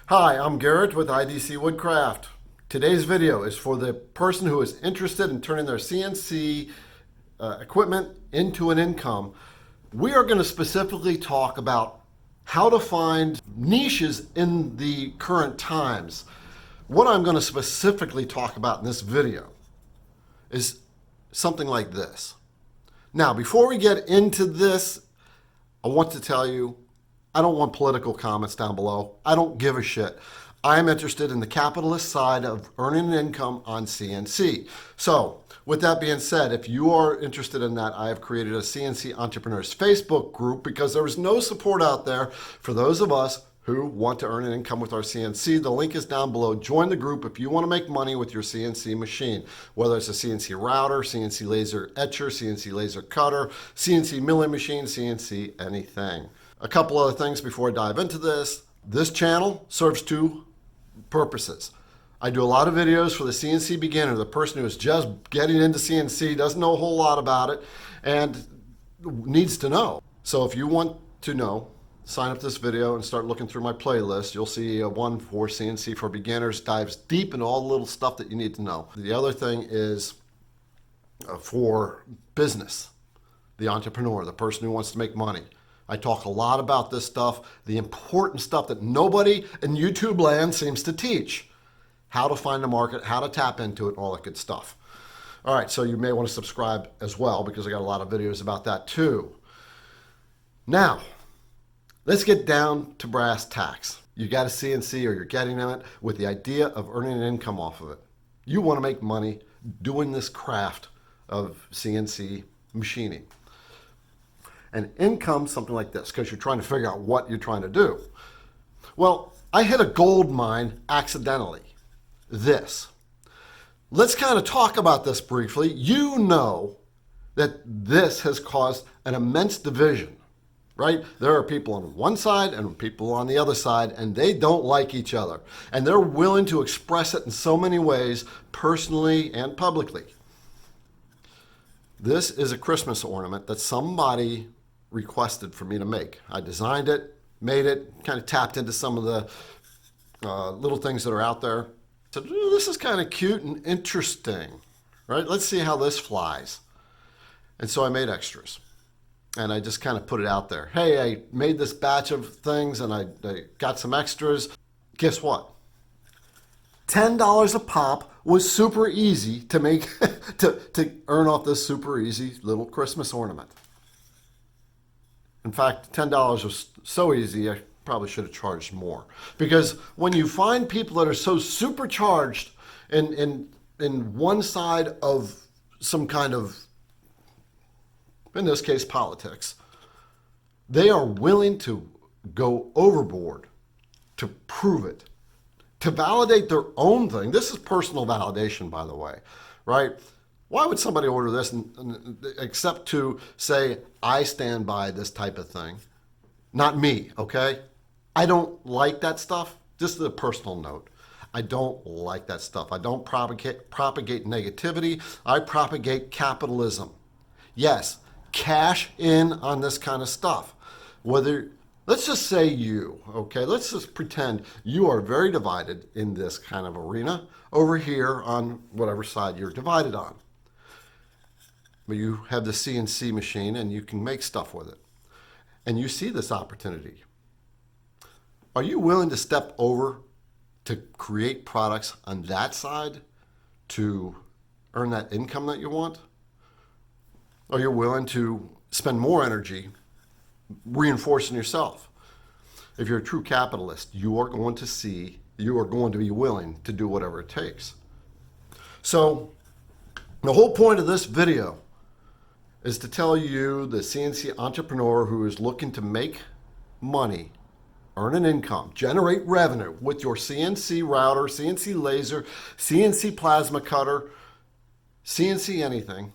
Hi, I'm Garrett with IDC Woodcraft. Today's video is for the person who is interested in turning their CNC equipment into an income. We are going to specifically talk about how to find niches in the current times. What I'm going to specifically talk about in this video is something like this. Now, before we get into this, I want to tell you, I don't want political comments down below. I don't give a shit. I'm interested in the capitalist side of earning an income on CNC. So, with that being said, if you are interested in that, I have created a CNC Entrepreneurs Facebook group because there is no support out there for those of us who want to earn an income with our CNC. The link is down below. Join the group if you want to make money with your CNC machine, whether it's a CNC router, CNC laser etcher, CNC laser cutter, CNC milling machine, CNC anything. A couple other things before I dive into this. This channel serves two purposes. I do a lot of videos for the CNC beginner, the person who is just getting into CNC, doesn't know a whole lot about it, and needs to know. So if you want to know, sign up to this video and start looking through my playlist. You'll see one for CNC for beginners, dives deep into all the little stuff that you need to know. The other thing is for business, the entrepreneur, the person who wants to make money. I talk a lot about this stuff, the important stuff that nobody in YouTube land seems to teach. How to find the market, how to tap into it, all that good stuff. All right, so you may want to subscribe as well because I got a lot of videos about that too. Now, let's get down to brass tacks. You got a CNC or you're getting in it with the idea of earning an income off of it. You want to make money doing this craft of CNC machining. And income, something like this, because you're trying to figure out what you're trying to do. Well, I hit a gold mine accidentally. This. Let's kind of talk about this briefly. You know that this has caused an immense division, right? There are people on one side and people on the other side, and they don't like each other. And they're willing to express it in so many ways, personally and publicly. This is a Christmas ornament that somebody requested for me to make. I designed it, made it, kind of tapped into some of the little things that are out there. So this is kind of cute and interesting, right? Let's see how this flies. And so I made extras. And I just kind of put it out there. Hey, I made this batch of things and I got some extras. Guess what? $10 a pop was super easy to make, to earn off this super easy little Christmas ornament. In fact, $10 was so easy, I probably should have charged more. Because when you find people that are so supercharged in one side of some kind of, in this case, politics, they are willing to go overboard to prove it, to validate their own thing. This is personal validation, by the way, right? Why would somebody order this except to say, I stand by this type of thing? Not me, okay? I don't like that stuff. Just a personal note. I don't like that stuff. I don't propagate negativity. I propagate capitalism. Yes, cash in on this kind of stuff. Whether, let's just say you, okay? Let's just pretend you are very divided in this kind of arena over here on whatever side you're divided on. But you have the CNC machine and you can make stuff with it. And you see this opportunity. Are you willing to step over to create products on that side to earn that income that you want? Or you're willing to spend more energy reinforcing yourself? If you're a true capitalist, you are going to be willing to do whatever it takes. So the whole point of this video is to tell you, the CNC entrepreneur who is looking to make money, earn an income, generate revenue with your CNC router, CNC laser, CNC plasma cutter, CNC anything.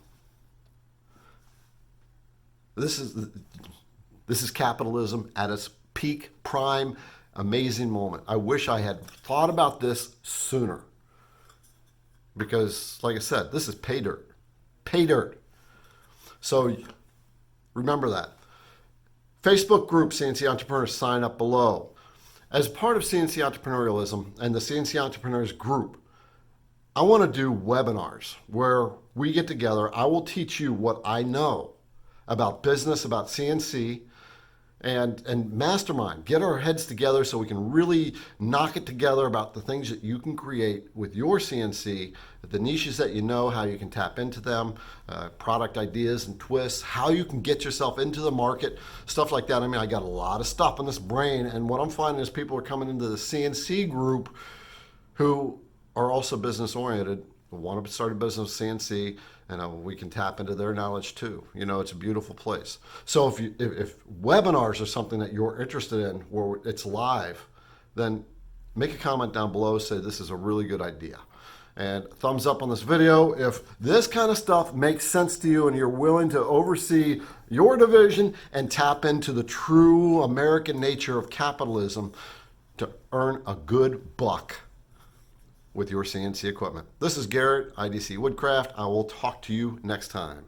This is capitalism at its peak, prime, amazing moment. I wish I had thought about this sooner. Because, like I said, this is pay dirt. Pay dirt. So remember that. Facebook group, CNC Entrepreneur, sign up below. As part of CNC Entrepreneurialism and the CNC Entrepreneurs group, I want to do webinars where we get together. I will teach you what I know about business, about CNC, and mastermind. Get our heads together so we can really knock it together about the things that you can create with your CNC, the niches that you know, how you can tap into them, product ideas and twists, how you can get yourself into the market, stuff like that. I mean, I got a lot of stuff in this brain, and what I'm finding is people are coming into the CNC group who are also business oriented, want to start a business with CNC, and we can tap into their knowledge too. You know, it's a beautiful place. So if webinars are something that you're interested in where it's live, then make a comment down below, say this is a really good idea. And thumbs up on this video if this kind of stuff makes sense to you and you're willing to oversee your division and tap into the true American nature of capitalism to earn a good buck with your CNC equipment. This is Garrett, IDC Woodcraft. I will talk to you next time.